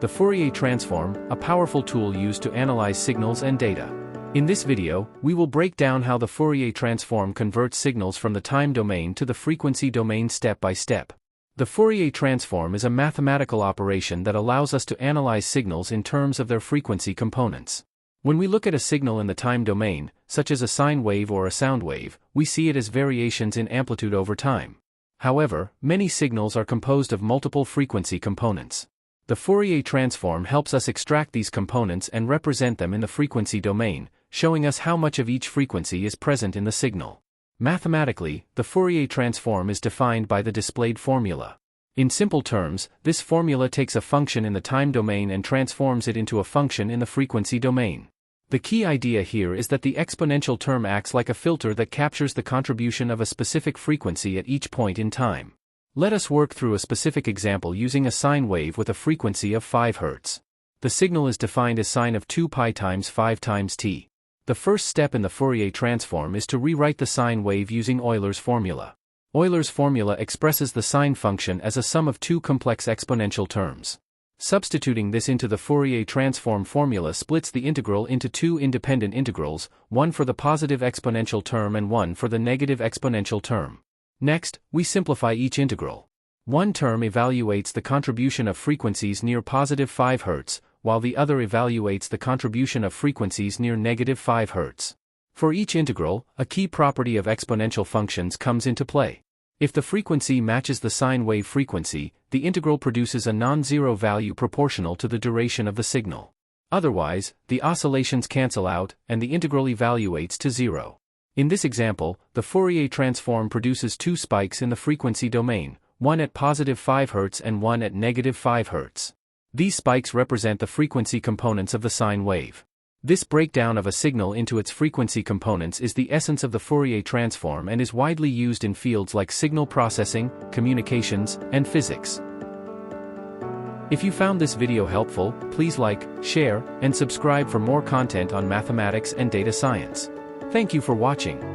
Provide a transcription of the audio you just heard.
the Fourier Transform, a powerful tool used to analyze signals and data. In this video, we will break down how the Fourier Transform converts signals from the time domain to the frequency domain step by step. The Fourier Transform is a mathematical operation that allows us to analyze signals in terms of their frequency components. When we look at a signal in the time domain, such as a sine wave or a sound wave, we see it as variations in amplitude over time. However, many signals are composed of multiple frequency components. The Fourier Transform helps us extract these components and represent them in the frequency domain, showing us how much of each frequency is present in the signal. Mathematically, the Fourier Transform is defined by the displayed formula. In simple terms, this formula takes a function in the time domain and transforms it into a function in the frequency domain. The key idea here is that the exponential term acts like a filter that captures the contribution of a specific frequency at each point in time. Let us work through a specific example using a sine wave with a frequency of 5 Hz. The signal is defined as sine of 2 pi times 5 times t. The first step in the Fourier Transform is to rewrite the sine wave using Euler's formula. Euler's formula expresses the sine function as a sum of two complex exponential terms. Substituting this into the Fourier Transform formula splits the integral into two independent integrals, one for the positive exponential term and one for the negative exponential term. Next, we simplify each integral. One term evaluates the contribution of frequencies near positive 5 Hz, while the other evaluates the contribution of frequencies near negative 5 Hz. For each integral, a key property of exponential functions comes into play. If the frequency matches the sine wave frequency, the integral produces a non-zero value proportional to the duration of the signal. Otherwise, the oscillations cancel out, and the integral evaluates to zero. In this example, the Fourier Transform produces two spikes in the frequency domain, one at positive 5 Hz and one at negative 5 Hz. These spikes represent the frequency components of the sine wave. This breakdown of a signal into its frequency components is the essence of the Fourier Transform and is widely used in fields like signal processing, communications, and physics. If you found this video helpful, please like, share, and subscribe for more content on mathematics and data science. Thank you for watching.